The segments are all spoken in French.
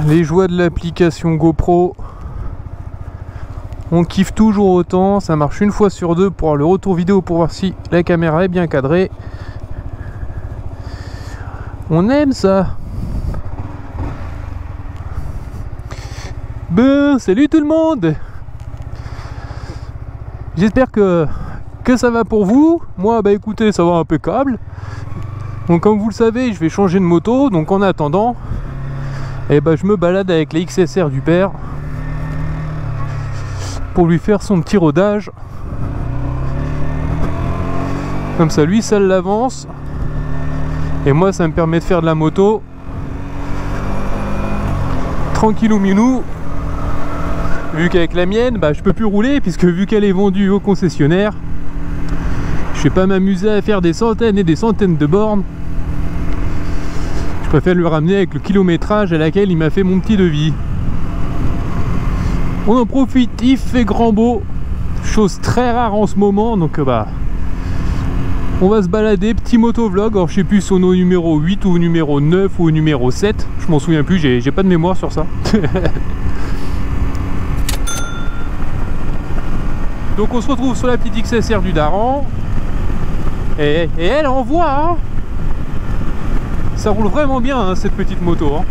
Les joies de l'application GoPro. On kiffe toujours autant, ça marche une fois sur deux pour le retour vidéo pour voir si la caméra est bien cadrée. On aime ça. Ben, salut tout le monde. J'espère que ça va pour vous. Moi, bah écoutez, ça va impeccable. Donc comme vous le savez, je vais changer de moto. Donc en attendant, eh ben, je me balade avec la XSR du père pour lui faire son petit rodage. Comme ça, lui, ça l'avance. Et moi, ça me permet de faire de la moto tranquillou minou. Vu qu'avec la mienne, bah, je peux plus rouler, puisque vu qu'elle est vendue au concessionnaire, je vais pas m'amuser à faire des centaines et des centaines de bornes. Je préfère lui ramener avec le kilométrage à laquelle il m'a fait mon petit devis. On en profite, il fait grand beau, chose très rare en ce moment, donc bah on va se balader, petit motovlog. Alors je sais plus si on est au numéro 8 ou au numéro 9 ou au numéro 7, je m'en souviens plus, j'ai pas de mémoire sur ça. Donc on se retrouve sur la petite XSR du daron, et elle envoie, hein. Ça roule vraiment bien, hein, cette petite moto, hein.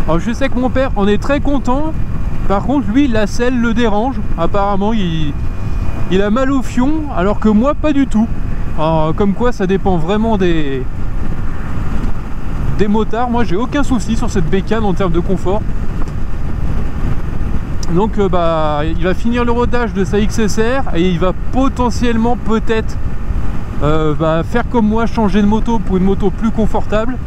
Alors je sais que mon père en est très content. Par contre lui, la selle le dérange. Apparemment il a mal au fion, alors que moi pas du tout. Alors, comme quoi ça dépend vraiment des motards. Moi j'ai aucun souci sur cette bécane en termes de confort. Donc bah il va finir le rodage de sa XSR et il va potentiellement peut-être faire comme moi, changer de moto pour une moto plus confortable.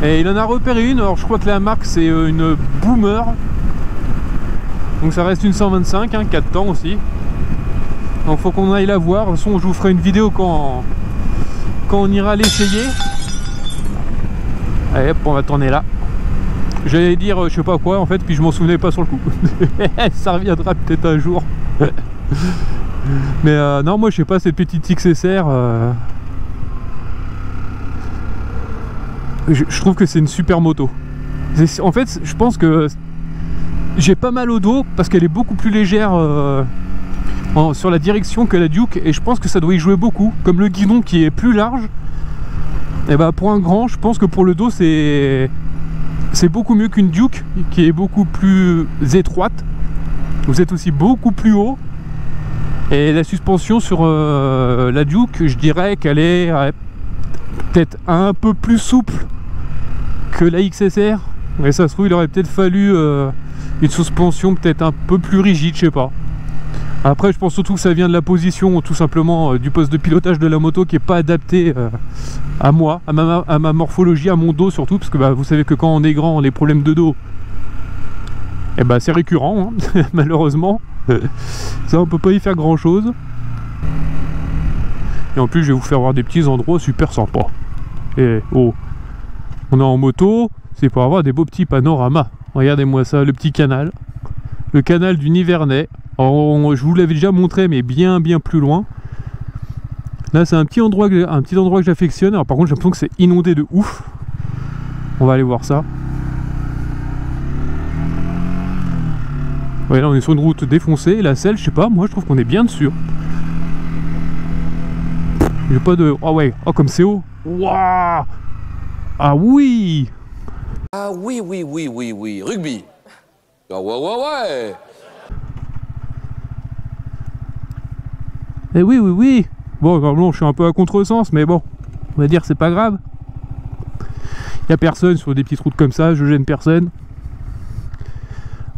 Et il en a repéré une, alors je crois que la marque c'est une Boomer. Donc ça reste une 125, hein, 4 temps aussi. Donc faut qu'on aille la voir. De toute façon je vous ferai une vidéo quand on ira l'essayer. Allez hop, on va tourner là. J'allais dire je sais pas quoi en fait, puis je m'en souvenais pas sur le coup. Ça reviendra peut-être un jour. Mais non, moi je sais pas, cette petite XSR... Je trouve que c'est une super moto. En fait, je pense que j'ai pas mal au dos parce qu'elle est beaucoup plus légère sur la direction que la Duke, et je pense que ça doit y jouer beaucoup. Comme le guidon qui est plus large, et bah pour un grand, je pense que pour le dos c'est beaucoup mieux qu'une Duke qui est beaucoup plus étroite. Vous êtes aussi beaucoup plus haut, et la suspension sur la Duke, je dirais qu'elle est peut-être un peu plus souple que la XSR, mais ça se trouve il aurait peut-être fallu une suspension peut-être un peu plus rigide, je sais pas. Après je pense surtout que ça vient de la position, tout simplement du poste de pilotage de la moto qui est pas adapté à moi, à ma morphologie, à mon dos surtout, parce que bah, vous savez que quand on est grand, les problèmes de dos, et bah, c'est récurrent, hein, malheureusement. Ça on peut pas y faire grand chose. Et en plus je vais vous faire voir des petits endroits super sympas. Et oh, on est en moto, c'est pour avoir des beaux petits panoramas. Regardez-moi ça, le petit canal. Le canal du Nivernais. Alors, je vous l'avais déjà montré, mais bien plus loin. Là c'est un petit endroit que j'affectionne. Alors par contre j'ai l'impression que c'est inondé de ouf. On va aller voir ça. Ouais, là on est sur une route défoncée. La selle, je sais pas, moi je trouve qu'on est bien dessus. J'ai pas de... Oh ouais, oh comme c'est haut. Waouh. Ah oui. Ah oui, rugby. Ah ouais. Eh oui. Bon, normalement je suis un peu à contresens, mais bon, on va dire c'est pas grave. Il y a personne sur des petites routes comme ça, je gêne personne.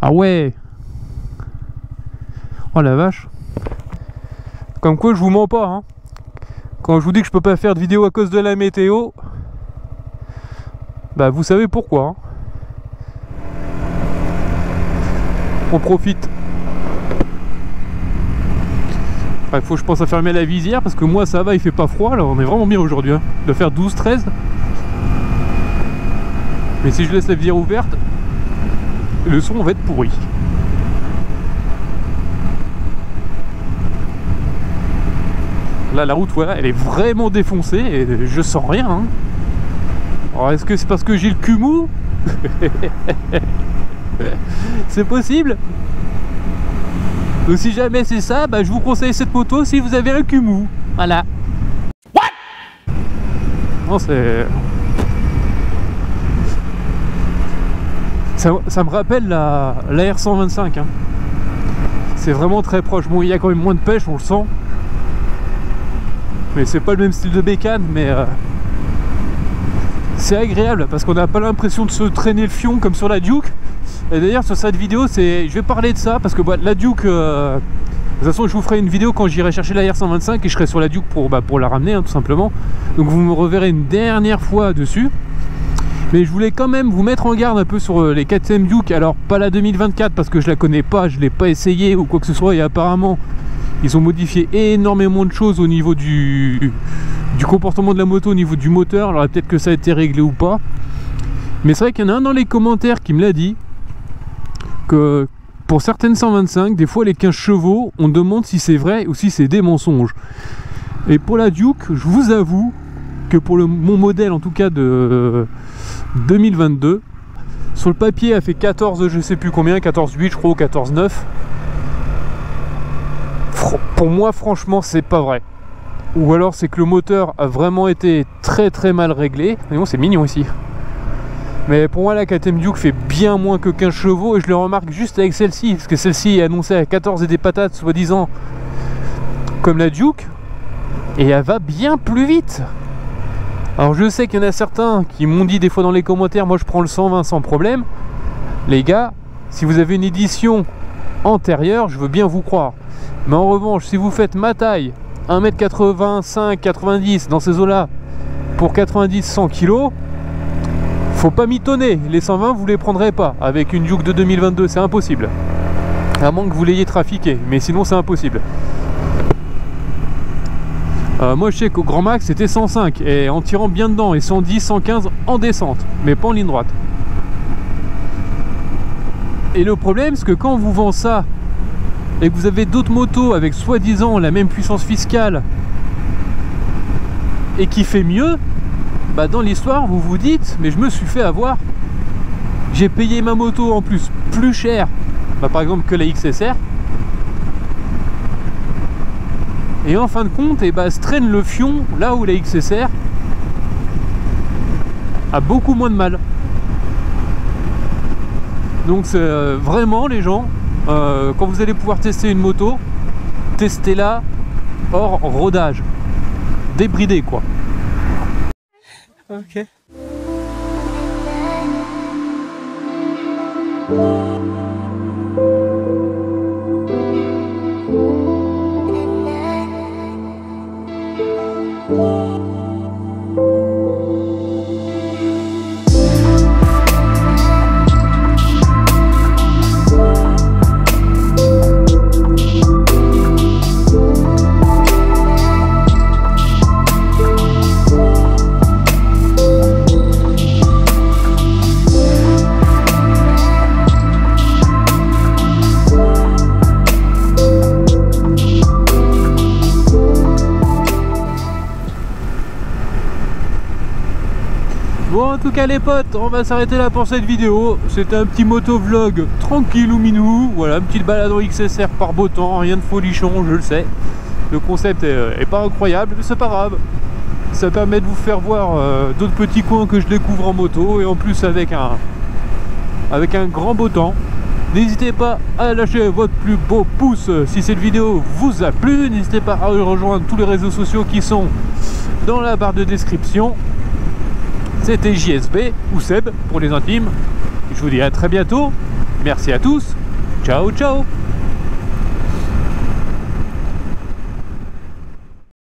Ah ouais. Oh la vache. Comme quoi je vous mens pas, hein. Quand je vous dis que je peux pas faire de vidéo à cause de la météo, bah vous savez pourquoi, hein. On profite. Il faut que je pense à fermer la visière parce que moi ça va, il fait pas froid là, on est vraiment bien aujourd'hui, hein. Il doit faire 12-13. Mais si je laisse la visière ouverte, le son va être pourri. Là, la route, voilà, elle est vraiment défoncée et je sens rien. Hein. Alors, est-ce que c'est parce que j'ai le cul mou? C'est possible. Donc si jamais c'est ça, bah, je vous conseille cette moto si vous avez un cul mou. Voilà. What? Non, c'est... Ça me rappelle la R125. Hein. C'est vraiment très proche. Bon, il y a quand même moins de pêche, on le sent. Mais c'est pas le même style de bécane, mais... c'est agréable parce qu'on n'a pas l'impression de se traîner le fion comme sur la Duke. Et d'ailleurs sur cette vidéo, je vais parler de ça parce que bah, la Duke, de toute façon je vous ferai une vidéo quand j'irai chercher la R125 et je serai sur la Duke pour la ramener hein, tout simplement. Donc vous me reverrez une dernière fois dessus. Mais je voulais quand même vous mettre en garde un peu sur les KTM Duke. Alors pas la 2024 parce que je la connais pas, je l'ai pas essayé ou quoi que ce soit. Et apparemment ils ont modifié énormément de choses au niveau du comportement de la moto, au niveau du moteur. Alors peut-être que ça a été réglé ou pas. Mais c'est vrai qu'il y en a un dans les commentaires qui me l'a dit, que pour certaines 125, des fois les 15 chevaux, on demande si c'est vrai ou si c'est des mensonges. Et pour la Duke, je vous avoue que pour mon modèle en tout cas de 2022, sur le papier elle fait 14 je sais plus combien, 14,8 je crois ou 14,9. Pour moi franchement c'est pas vrai. Ou alors c'est que le moteur a vraiment été très très mal réglé. Mais bon, c'est mignon ici. Mais pour moi la KTM Duke fait bien moins que 15 chevaux et je le remarque juste avec celle-ci. Parce que celle-ci est annoncée à 14 et des patates soi-disant comme la Duke. Et elle va bien plus vite. Alors je sais qu'il y en a certains qui m'ont dit des fois dans les commentaires, moi je prends le 120 sans problème. Les gars, si vous avez une édition antérieure, je veux bien vous croire. Mais en revanche, si vous faites ma taille, 1m85, 90 dans ces eaux-là, pour 90-100 kg, faut pas mitonner. Les 120, vous les prendrez pas. Avec une Duke de 2022, c'est impossible. À moins que vous l'ayez trafiqué, mais sinon c'est impossible. Moi je sais qu'au grand max c'était 105 et en tirant bien dedans, et 110, 115 en descente, mais pas en ligne droite. Et le problème c'est que quand on vous vend ça et que vous avez d'autres motos avec soi-disant la même puissance fiscale et qui fait mieux, bah dans l'histoire vous vous dites mais je me suis fait avoir, j'ai payé ma moto en plus plus cher, bah, par exemple que la XSR. Et en fin de compte, se traîne le fion là où la XSR a beaucoup moins de mal. Donc c'est vraiment les gens, quand vous allez pouvoir tester une moto, testez-la hors rodage, débridée quoi. Ok. Bon en tout cas les potes, on va s'arrêter là pour cette vidéo. C'était un petit motovlog tranquille ou minou. Voilà, une petite balade en XSR par beau temps, rien de folichon, je le sais. Le concept est pas incroyable, mais c'est pas grave. Ça permet de vous faire voir d'autres petits coins que je découvre en moto. Et en plus avec un grand beau temps. N'hésitez pas à lâcher votre plus beau pouce si cette vidéo vous a plu. N'hésitez pas à rejoindre tous les réseaux sociaux qui sont dans la barre de description. C'était JSB ou Seb pour les intimes. Je vous dis à très bientôt. Merci à tous. Ciao ciao.